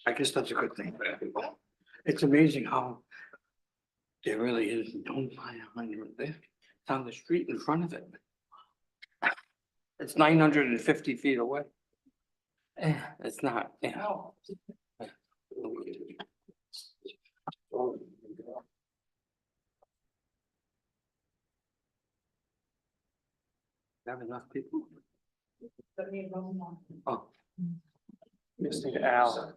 I guess that's a good thing for everyone. It's amazing how there really is no fire hydrant there. It's on the street in front of it. It's 950 feet away. It's not, yeah. Have enough people? Oh. Missing Al.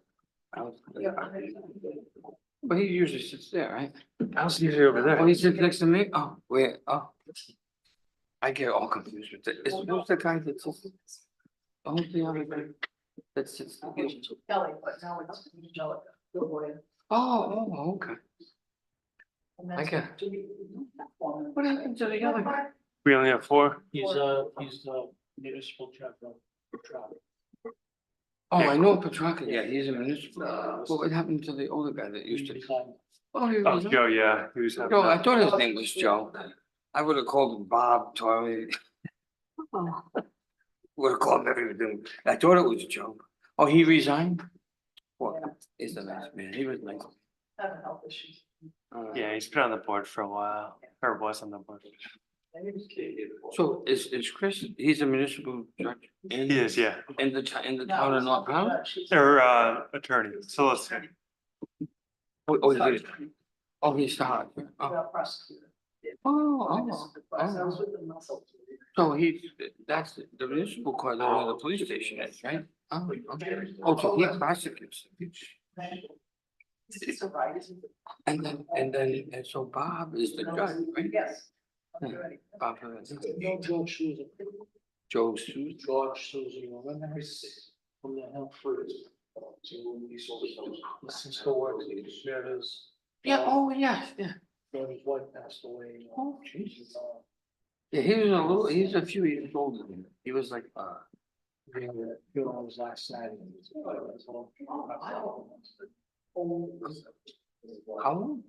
But he usually sits there, right? Al's usually over Oh, there. he sits next to me? Oh, wait, oh. I get all confused with it. Who's the guy that sits? Oh, the other guy that sits. Kelly, but now it's Angelica. Oh, okay. I get it. What happened to the other guy? We only have 4. He's the municipal chaplain for travel. Oh, I know Petrarca, yeah, he's a municipal. But what happened to the older guy that used to? Oh, he Oh, was. Joe, yeah, he was. Joe, I thought his name was Joe. I would have called him Bob, Tommy. Would have called him everything. I thought it was Joe. Oh, he resigned? What? He's a nice man. He was nice. Having health issues. Yeah, he's been on the board for a while, or was on the board. So is Chris, he's a municipal judge? He is, yeah, In the town of North Carolina? or attorney, solicitor. Oh, he's not. Prosecutor. Oh. I was with the muscle. So that's the municipal court, that's where the police station is, right? Oh, okay. Oh, so he prosecutes. It's a right, isn't it? And so Bob is the judge, right? Yes. Bob, No, George Susan, Joe Susan. George Susan, remember from the health first. Since the work, there it is. Yeah, oh, yes, yeah. His wife passed away. Oh, Jesus. Yeah, he's a few years older than me. He was like, The funeral was last Saturday. how old?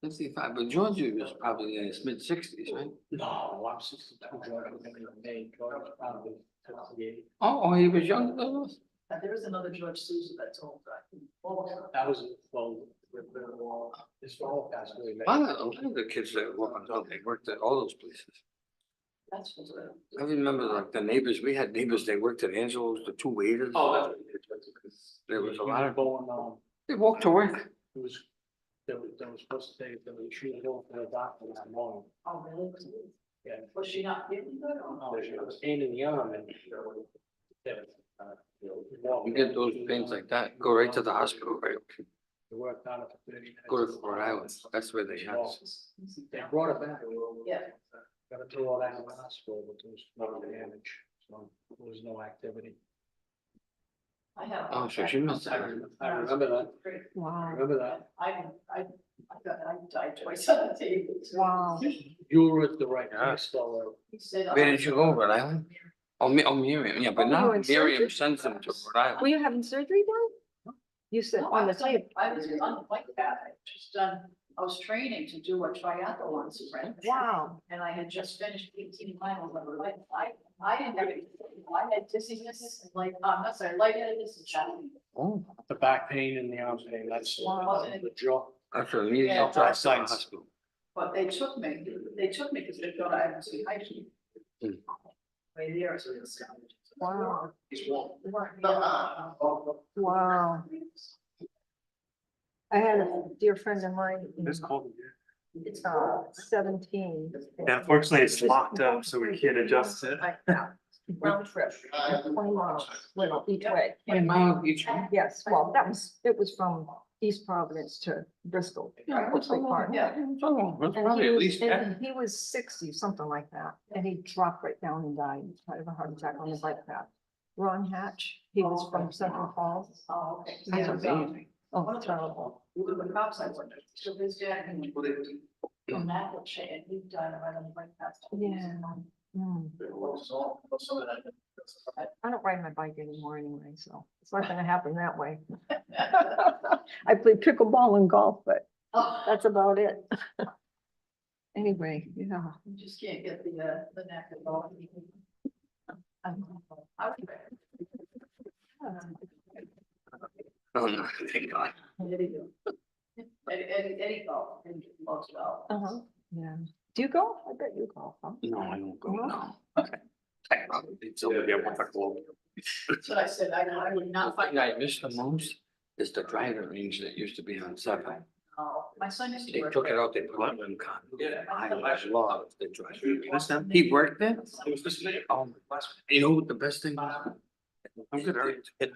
55, but Georgie was probably in his mid-60s, right? No, I'm 62, George, I'm in May, George is probably 58. Oh, he was younger than us? There was another George Susan that's old. That was, well, his father passed away. A lot of the kids that work on, they worked at all those places. That's what's. I remember like the neighbors, we had neighbors, they worked at Angelo's, the 2 waiters. Oh, There was a lot of, going, they walked to work. it was, they were supposed to say that she was going for the doctor that morning. Oh, really? Yeah. Was she not feeling good? Or? No, she was pain in the arm and. You get those things like that, go right to the hospital, right? They worked on it for 30 minutes. Go to Rhode Island, that's where they had us. They brought it back. Yeah. Got it to all that in the hospital, but there was no damage, so there was no activity. I have. Oh, so she must have. I remember that, I Wow, remember that. I died twice on the table. wow. You were at the right place, though. He said. Where did you go, Rhode Island? Oh, Miriam, yeah, but Oh, now you were in Miriam surgery? sends them to Rhode Island. Were you having surgery then? You said No, on the I tape. was on the bike path. I was training to do a triathlon sprint. Wow. And I had just finished 18 miles of a bike. I didn't have any, I had dizziness and like, not sorry, lightheadedness and shouting. Oh, The back pain and the arm pain, that's the jaw. that's a meeting Yeah. outside the hospital. But they took me because they thought I was hiking. Hmm. Way there, so it's. Wow. Uh-uh. Wow. I had a dear friend of mine, It's cold. 17. Yeah, unfortunately, it's locked up, so we can't adjust it. Round trip, 20 miles, little each way. 20 miles each way? Yes, well, it was from East Providence to Bristol. Yeah, Which they part. Yeah. It's And probably he at was, least and 10. he was 60, something like that, and he dropped right down and died, kind of a heart attack on the bike path. Ron Hatch, he was from Central Falls. Oh, okay. That's Yeah, amazing. Oh, terrible. the cops I went to, so his dad and that will change, and he died right on the bike path. Yeah. Mm. I don't ride my bike anymore anyway, so it's not gonna happen that way. I play pickleball and golf, but Oh, that's about it. Anyway, yeah. you just can't get the neck of all. Oh, no, thank God. Any golf, and most golf. Uh-huh, yeah. Do you go? I bet you golf, huh? No, I don't go, No? no. Okay. I probably did somebody up with a globe. That's what I said, I would not The fight. thing I miss the most is the driving range that used to be on Seven. My son used to They work. took it there. out, they put it in con. I love the driving. This them? He worked there? You know what the best thing was? I'm good at it.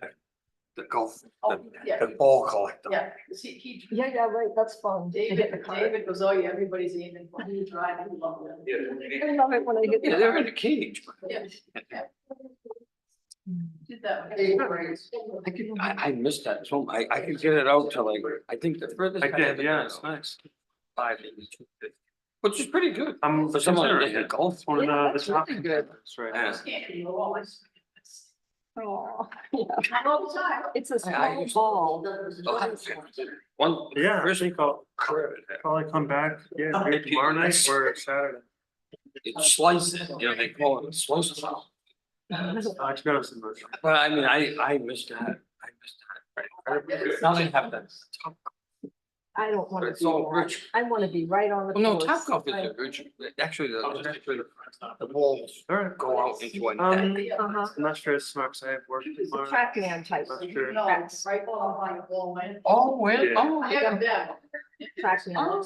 The golf, Oh, yeah. the ball collector. Yeah, 'cause he, Yeah, right, that's fun. To hit the David, cart. David goes, oh yeah, everybody's aiming for you driving, you love it. I love it when I hit the Yeah, they're in cart. a cage. Yeah, yeah. Did that when he was I missed that, so I could get it out to like, I think the furthest. I ever did, yeah, got it's out, nice. 582, which is pretty good. I'm For someone that considering hit it. golf. It's one of Yeah, the that's top really good. contenders right I now. just can't do all this. Oh, yeah. All the time. It's a I small used to- ball. One. Yeah, I first think I'll probably come back, yeah, either tomorrow night or Saturday. It's slices, you know, they call it slices. I to be honest, I'm not sure. But I mean, I missed that, I missed that. Right. Now they have that. Top- I don't want It's to all be that. rich. I want to be right on the Well, no, course. top golf is I- a rich, actually, the balls Alright, go out into a net. Uh-huh. I'm not sure it's smart, 'cause I have work It's a tomorrow. track man type. That's true. No, it's right behind the wall, man. Oh, well, Yeah. oh, I yeah. haven't been. Track man. Oh.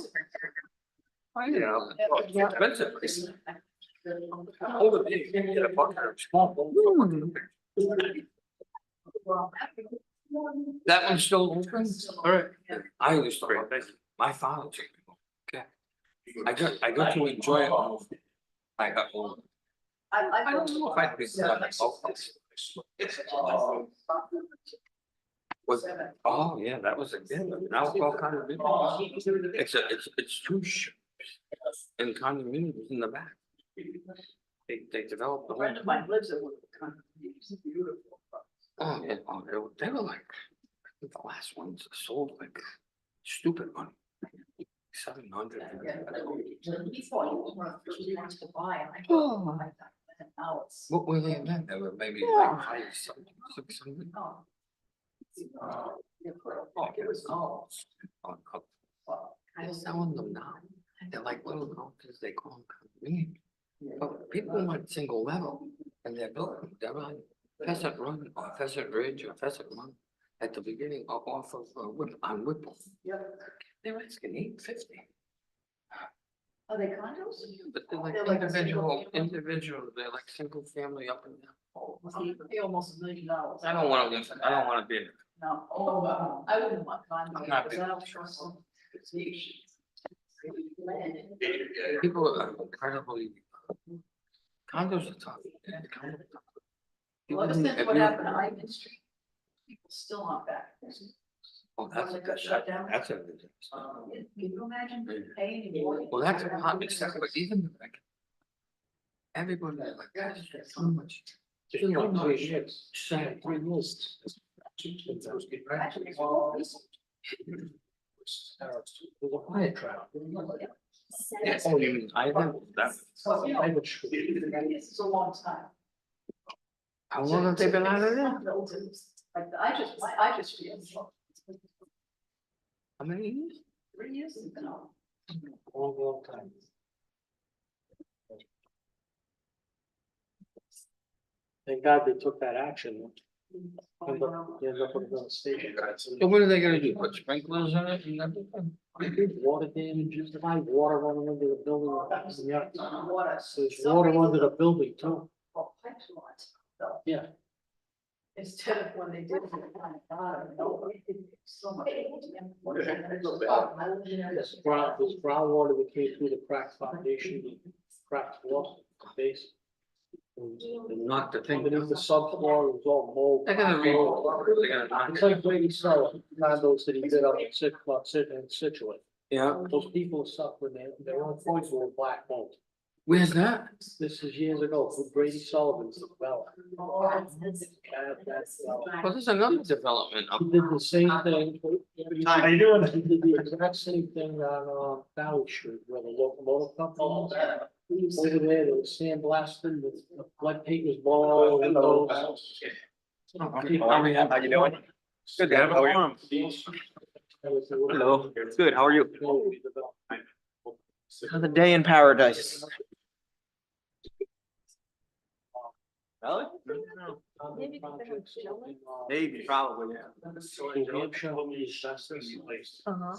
Yeah. It's expensive. Oh, you can get a bucket of small balls. That one's still open? Alright, I used to, great, love thank it. you. My father took me. Okay. I got to enjoy it. I got home. I don't know if I'd be sad about this. Was, oh, yeah, that was a, yeah, now it's all kind of. It's two ships. And condominiums in the back. They developed the A whole. friend of mine lives in one of the condominiums, it's beautiful. Oh, yeah, oh, they were like, I think the last ones sold like stupid money. 700. He thought he was one of the first ones to buy, and I Oh. thought, now it's. What were they then? They were maybe Yeah. like 500, 600. Oh. It was all. I'm selling them now. They're like little houses, they call them condominiums. But people want single level and they're building, they're on Pheasant Run or Pheasant Ridge or Pheasant Run. At the beginning off of on Whipple. Yep. They're asking $850. Are they condos? But they're like They're like a single individual, they're like single family up and down. Pay almost $1 million. I don't wanna live, I don't wanna be in it. No, oh, I wouldn't want condos. I'm not because I don't trust them. People are incredibly. Condos are tough. Yeah, condos are tough. Well, ever since what happened to Ivy Street, people still aren't back. Oh, that's a good shot. That's a good. Can you imagine paying your? Well, that's a hot stuff, but even like. Everybody like, that's so much. Just like 3 years. Sad. 3 years. Actually, it's all recent. There's a fire trap. Oh, you mean Ivan? That, So, you know, I would shoot. this is a long time. how long have they been out of there? Like, I just feel. How many years? 3 years has been on. Long time. Thank God they took that action. End up with another station. So what are they gonna do? Put sprinklers in it and everything? Water damages, high water running into the building. Yeah. Water. There's water under the building too. Oh, pipes lots, though. Yeah. Instead of when they did it, on the bottom, no, it did so much. There's groundwater that came through the cracked foundation, the cracked wall, base. And knock the thing Underneath down. the subfloor, it was all mold. They're gonna they're gonna knock It's it. like Brady Sell condos that he did up in Situate. Yeah, Those people are suffering, their own points were black mold. where's that? This is years ago, with Brady Sullivan's development. Well, there's another development up. He did the same thing. How you doing? He did the exact same thing on Valley Street where the locomotive company. Over there, they was sandblasting, the lead paint was blowing all over the windows. How you doing? Good, Dan, how are you? Hello, good, how are you? Another day in paradise. Really? Maybe, probably, yeah. So it's Uh-huh. up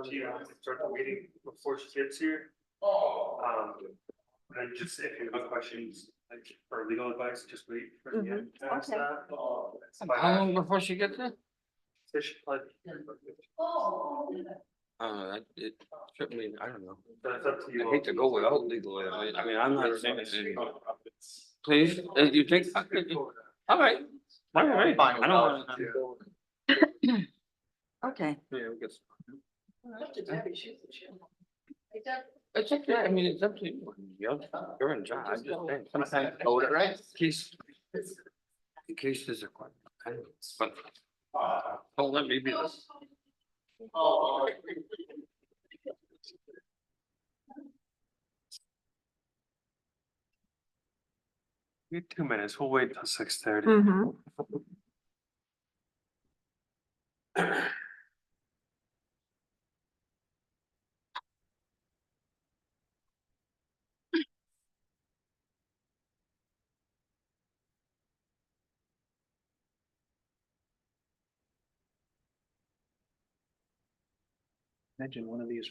to you, start the meeting before she gets here. And just if you have questions, like for legal advice, just wait for the end. to ask Okay. that. How long before she gets there? So she like- It took me, I don't know. But it's up to you. I hate to go without legal advice. I mean, I'm not saying anything. Please, you think, all right. All right, Fine. I don't want to. Okay. Yeah, we guess. Up to Debbie, she's the chair. Hey, Deb, It's okay, I mean, it's up to you. You're in charge, I'm just saying, sometimes. Hold it right. Cases are quite, but. Don't let me be this. Give me 2 minutes, we'll wait until 6:30. Mm-hmm. Imagine one of these.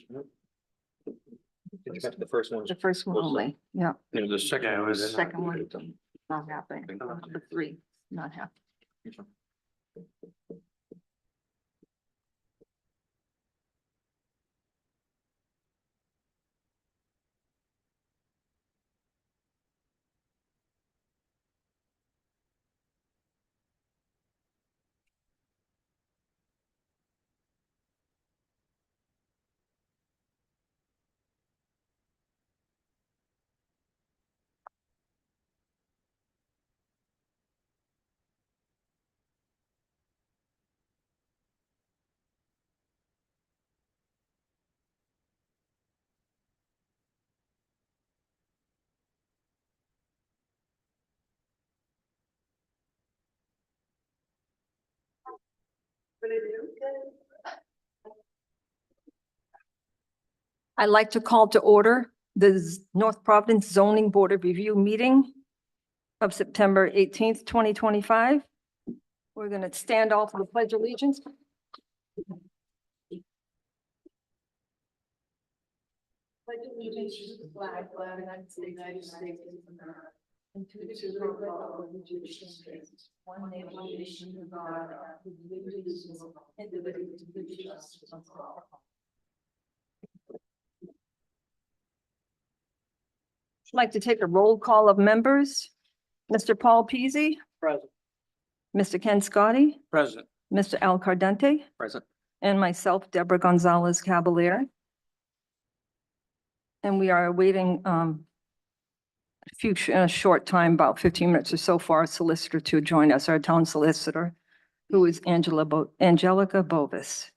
The first one. The first one only, yeah. You know, the second Yeah, it one was- was. Second one. Not happening. The three, not happening. I'd like to call to order the North Providence Zoning Board of Review meeting of September 18th, 2025. We're going to stand off for the pledge of allegiance. pledge allegiance to the flag of the United States of America, and to the republic which stands one nation under God, with liberty and justice for all. I'd like to take a roll call of members. Mr. Paul Peasy, Present. Mr. Ken Scotty, President. Mr. Al Cardente, Present. and myself, Deborah Gonzalez Caballero. And we are waiting a short time, about 15 minutes or so, for our solicitor to join us, our town solicitor, who is Angelica Bovis.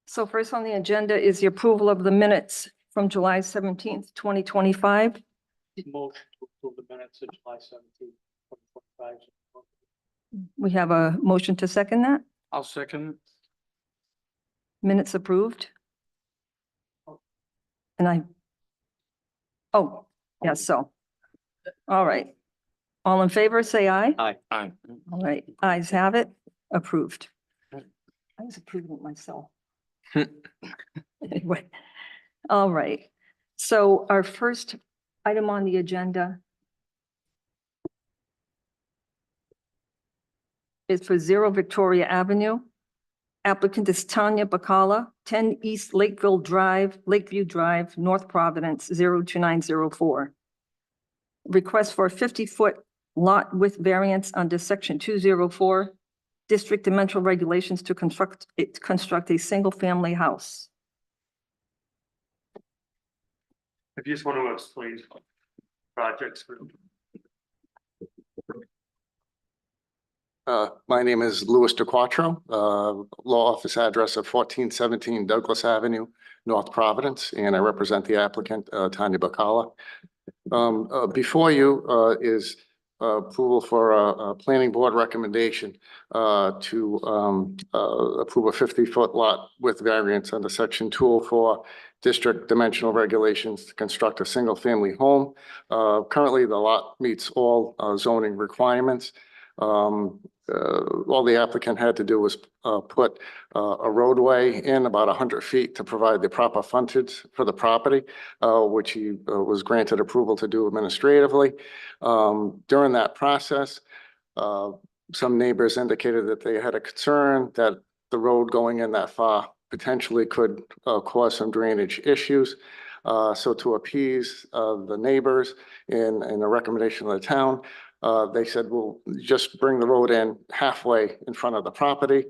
So first on the agenda is the approval of the minutes from July 17th, 2025. Motion to approve the minutes of July 17th, 2025. We have a motion to second that. I'll second. Minutes approved. And yes, so. All right. All in favor, say aye. Aye. Aye. All right, ayes have it, approved. I was approving it myself. Anyway, all right. So our first item on the agenda is for 0 Victoria Avenue. Applicant is Tanya Bacala, 10 East Lakeview Drive, North Providence, 02904. Request for a 50-foot lot width variance under section 204, district dimensional regulations to construct a single-family house. If you just want to explain projects. My name is Louis DeQuatro, law office address of 1417 Douglas Avenue, North Providence, and I represent the applicant, Tanya Bacala. Before you is approval for a planning board recommendation to approve a 50-foot lot with variance under section 204 district dimensional regulations to construct a single-family home. Currently, the lot meets all zoning requirements. All the applicant had to do was put a roadway in about 100 feet to provide the proper frontage for the property, which he was granted approval to do administratively. During that process, some neighbors indicated that they had a concern that the road going in that far potentially could cause some drainage issues. So to appease the neighbors and a recommendation of the town, they said, well, just bring the road in halfway in front of the property,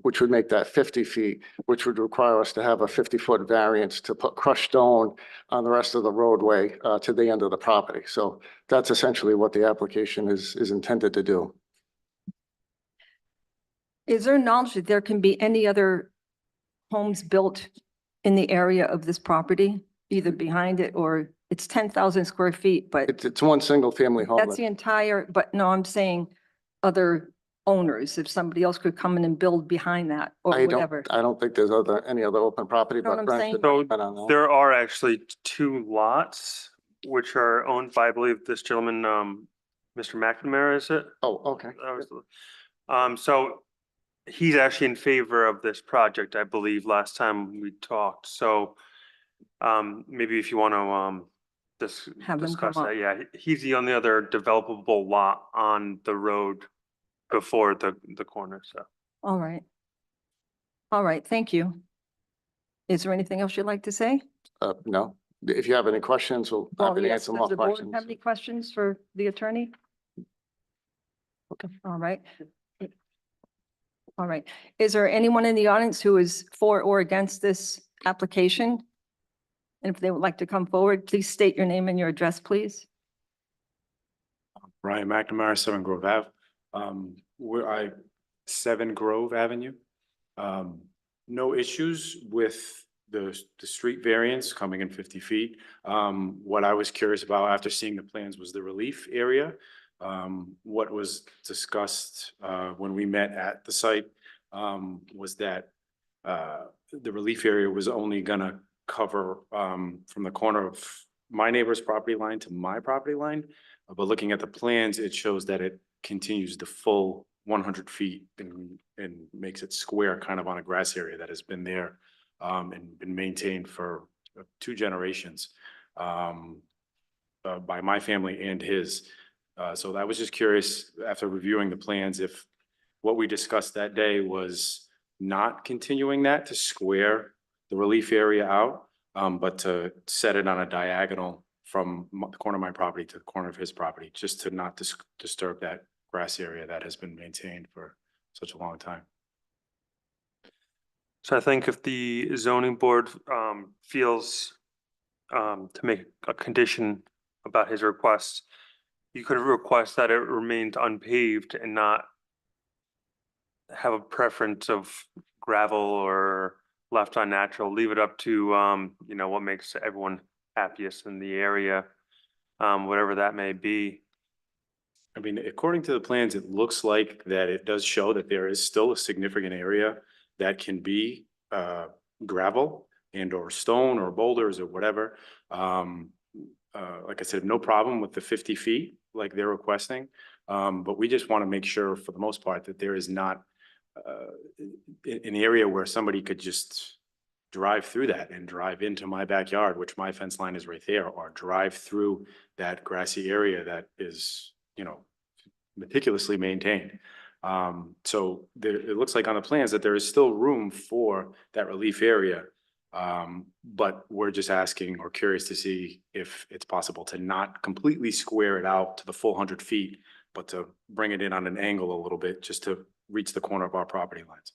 which would make that 50 feet, which would require us to have a 50-foot variance to put crushed stone on the rest of the roadway to the end of the property. So that's essentially what the application is intended to do. Is there knowledge that there can be any other homes built in the area of this property, either behind it or it's 10,000 square feet, but It's one single family home. that's the entire, but no, I'm saying other owners, if somebody else could come in and build behind that or whatever. I don't think there's any other open property, Know what but I'm Brent saying? could So comment on that. there are actually two lots which are owned by, I believe, this gentleman, Mr. McNamara, is it? Oh, okay. That was so he's actually in favor of this project, I believe, last time we talked. So maybe if you want to Have them come discuss up. that, yeah, he's the only other developable lot on the road before the corner, so. All right. All right, thank you. Is there anything else you'd like to say? No, if you have any questions, we'll Well, happy to yes, answer does more the board questions. have any questions for the attorney? Okay, all right. All right. Is there anyone in the audience who is for or against this application? And if they would like to come forward, please state your name and your address, please. Ryan McNamara, 7 Grove Ave. 7 Grove Avenue. No issues with the street variance coming in 50 feet. What I was curious about after seeing the plans was the relief area. What was discussed when we met at the site was that the relief area was only gonna cover from the corner of my neighbor's property line to my property line. But looking at the plans, it shows that it continues the full 100 feet and makes it square kind of on a grass area that has been there and been maintained for 2 generations by my family and his. So I was just curious after reviewing the plans if what we discussed that day was not continuing that to square the relief area out, but to set it on a diagonal from the corner of my property to the corner of his property, just to not disturb that grass area that has been maintained for such a long time. So I think if the zoning board feels to make a condition about his request, you could request that it remains unpaved and not have a preference of gravel or left unnatural. Leave it up to you know, what makes everyone happiest in the area, whatever that may be. I mean, according to the plans, it looks like that it does show that there is still a significant area that can be gravel and or stone or boulders or whatever. Like I said, no problem with the 50 feet like they're requesting. But we just want to make sure for the most part that there is not an area where somebody could just drive through that and drive into my backyard, which my fence line is right there, or drive through that grassy area that is, you know, meticulously maintained. So there, it looks like on the plans that there is still room for that relief area. But we're just asking or curious to see if it's possible to not completely square it out to the full 100 feet, but to bring it in on an angle a little bit just to reach the corner of our property lines.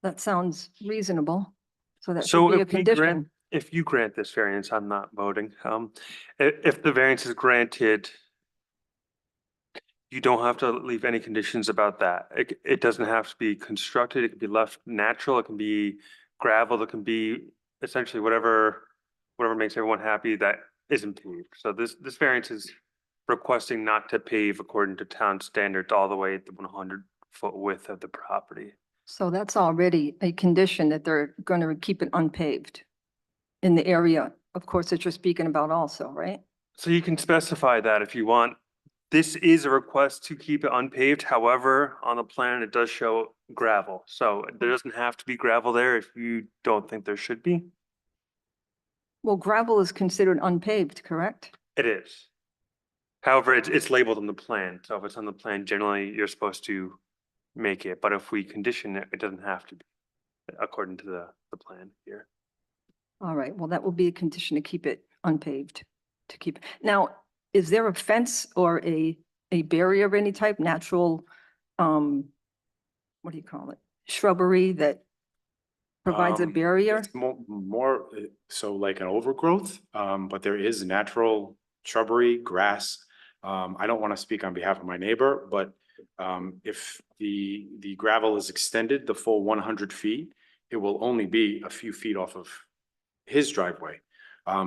That sounds reasonable. So that So should be a if we grant, condition. if you grant this variance, I'm not voting. If the variance is granted, you don't have to leave any conditions about that. It doesn't have to be constructed. It can be left natural. It can be gravel. It can be essentially whatever makes everyone happy that isn't paved. So this variance is requesting not to pave according to town standards all the way at the 100-foot width of the property. So that's already a condition that they're going to keep it unpaved in the area, of course, that you're speaking about also, right? So you can specify that if you want. This is a request to keep it unpaved. However, on the plan, it does show gravel. So there doesn't have to be gravel there if you don't think there should be. Well, gravel is considered unpaved, correct? It is. However, it's labeled on the plan. So if it's on the plan, generally you're supposed to make it. But if we condition it, it doesn't have to be according to the plan here. All right, well, that will be a condition to keep it unpaved, to keep. Now, is there a fence or a barrier of any type, natural, what do you call it? Shrubbery that provides a barrier? It's more, so like an overgrowth, but there is natural shrubbery, grass. I don't want to speak on behalf of my neighbor, but if the gravel is extended the full 100 feet, it will only be a few feet off of his driveway.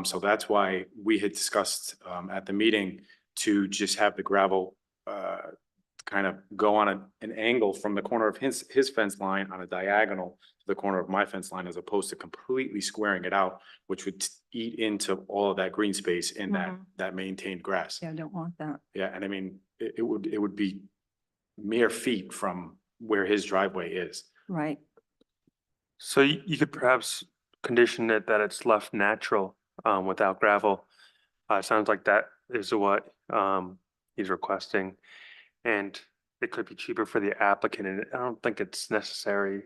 So that's why we had discussed at the meeting to just have the gravel kind of go on an angle from the corner of his fence line on a diagonal to the corner of my fence line, as opposed to completely squaring it out, which would eat into all of that green space in that maintained grass. Yeah, I don't want that. Yeah, and I mean, it would be mere feet from where his driveway is. Right. So you could perhaps condition it that it's left natural without gravel. Sounds like that is what he's requesting. And it could be cheaper for the applicant, and I don't think it's necessary.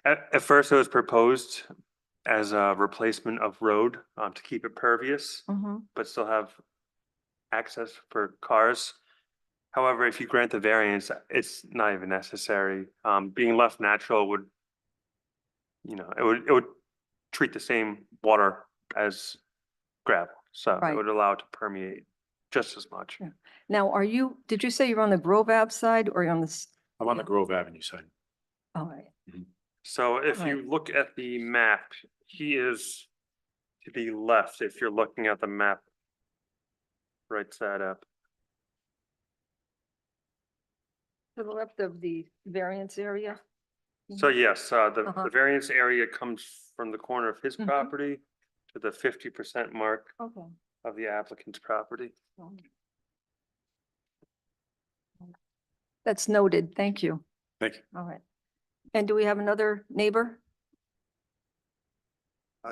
At first, it was proposed as a replacement of road to keep it pervious, Mm-hmm. but still have access for cars. However, if you grant the variance, it's not even necessary. Being left natural would, it would treat the same water as gravel, so Right. it would allow it to permeate just as much. Yeah. Now, did you say you're on the Grove Ave side or you're on this? I'm on the Grove Avenue side. All right. So if you Right. look at the map, he is to the left, if you're looking at the map. Right side up. To the left of the variance area? So yes, Uh-huh. the variance area comes from the corner of his Mhm. property to the 50% mark Okay. of the applicant's property. That's noted. Thank you. Thank you. All right. And do we have another neighbor?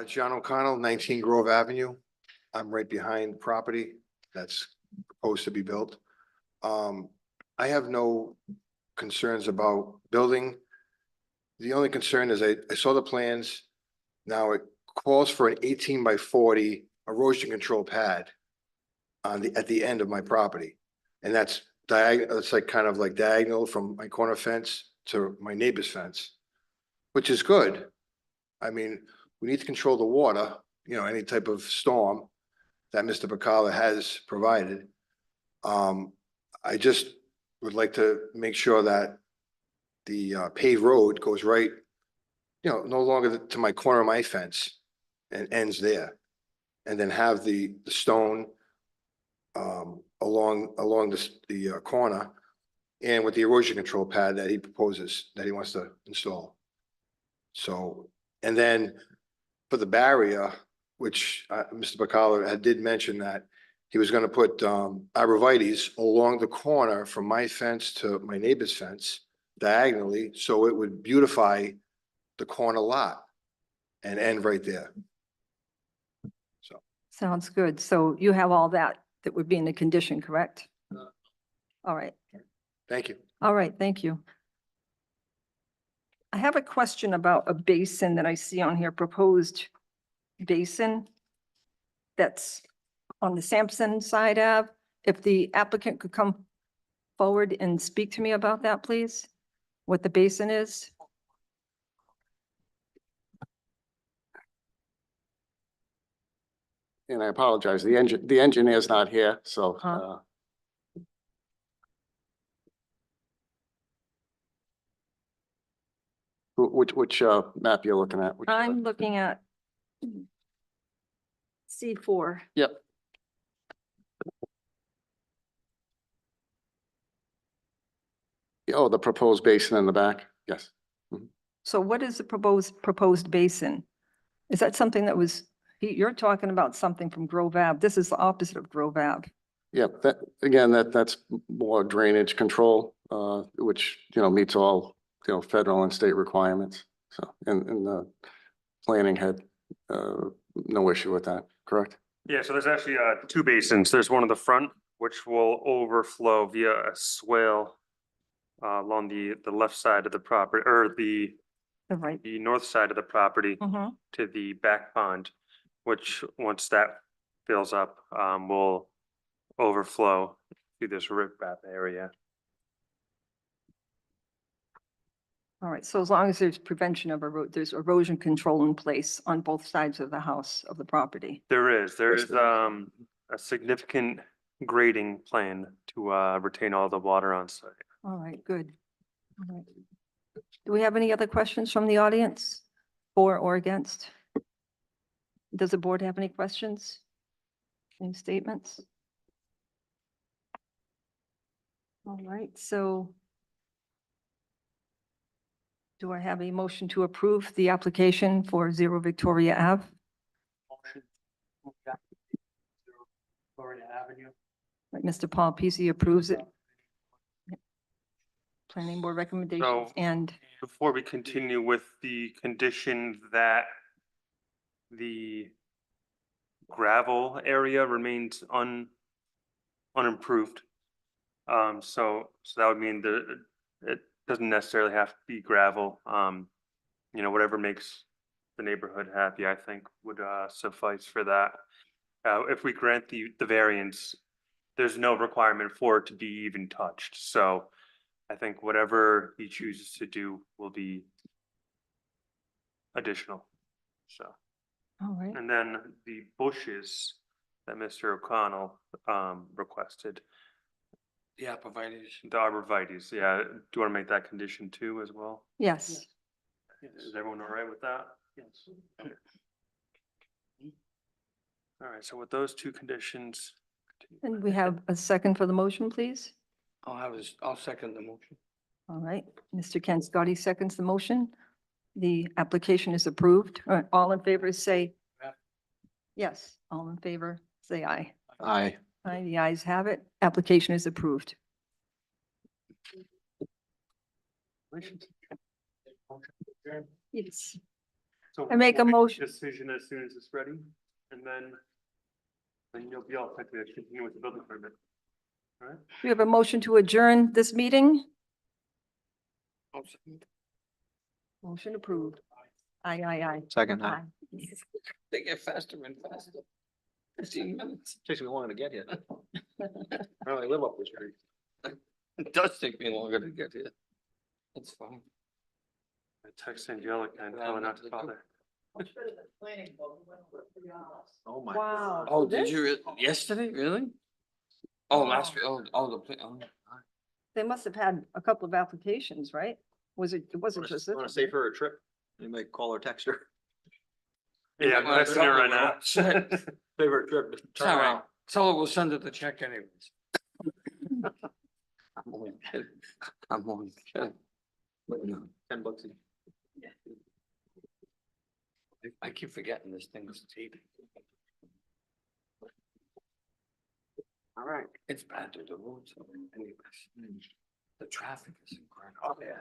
John O'Connell, 19 Grove Avenue. I'm right behind the property that's proposed to be built. I have no concerns about building. The only concern is I saw the plans. Now it calls for an 18 by 40 erosion control pad at the end of my property. And that's diagonal, it's like kind of like diagonal from my corner fence to my neighbor's fence, which is good. I mean, we need to control the water, any type of storm that Mr. Bacala has provided. I just would like to make sure that the paved road goes right, no longer to my corner of my fence and ends there. And then have the stone along the corner, and with the erosion control pad that he proposes, that he wants to install. So, and then for the barrier, which Mr. Bacala did mention that he was gonna put arborvitaes along the corner from my fence to my neighbor's fence diagonally, so it would beautify the corner lot and end right there. So, Sounds good. So you have all that would be in the condition, correct? All right. thank you. All right, thank you. I have a question about a basin that I see on here, proposed basin that's on the Sampson side Ave. If the applicant could come forward and speak to me about that, please, what the basin is. And I apologize, the engineer's not here, so. Huh. Which map you're looking at? Which, I'm looking at C4. Yep. Oh, the proposed basin in the back, yes. So what is the proposed basin? Is that something that was, you're talking about something from Grove Ave. This is the opposite of Grove Ave. Yeah, that, again, that's more drainage control, which, meets all, federal and state requirements. So, and the planning had, no issue with that, correct? Yeah, so there's actually two basins. There's one in the front, which will overflow via a swale along the left side of the property, or the Right. north side of the property Mhm. to the back pond, which once that fills up, will overflow through this riprap area. All right, so as long as there's prevention of there's erosion control in place on both sides of the house, of the property. There is a significant grading plan to retain all the water on site. All right, good. All right. Do we have any other questions from the audience, for or against? Does the board have any questions? Any statements? All right, so do I have a motion to approve the application for 0 Victoria Ave? Motion. Victoria Avenue. Right, Mr. Paul Pizzi approves it. Planning board recommendations So- and, Before we continue with the condition that the gravel area remains unimproved. So that would mean that it doesn't necessarily have to be gravel. Whatever makes the neighborhood happy, I think would suffice for that. If we grant the variance, there's no requirement for it to be even touched. So I think whatever he chooses to do will be additional. So, all right, and then the bushes that Mr. O'Connell requested, The arborvitae. the arborvitae's, yeah, do you want to make that condition too as well? yes. Is everyone all right with that? Yes. All right, so with those two conditions. And we have a second for the motion, please. I'll second the motion. All right, Mr. Ken Scotty seconds the motion. The application is approved. All right, all in favor, say yes. All in favor, say aye. Aye. Aye, the ayes have it. Application is approved. Yes. So I make a we'll motion. Decision as soon as it's ready, and then you'll be all set to continue with the building permit. All right? We have a motion to adjourn this meeting. I'll second. Motion approved. Aye, aye, aye. Second. Aye. They get faster and faster. 15 minutes. Takes me longer to get here. I only live up the street. It does take me longer to get here. It's fine. I text Angelica and tell her not to bother. Oh, my. Wow. Oh, did you, yesterday, really? Oh, last, the, They must have had a couple of applications, right? It wasn't just this. Want one, to save right? her a trip? You may call her, text her. Yeah, I'm Well, texting her right now. Shit. Save her a trip. It's all right. Tell her we'll send her the check anyways. I'm only kidding. I'm only kidding. But no, $10 each. I keep forgetting this thing is taping. All right. It's bad to the roads, anyways. The traffic is incredible. Oh, yeah.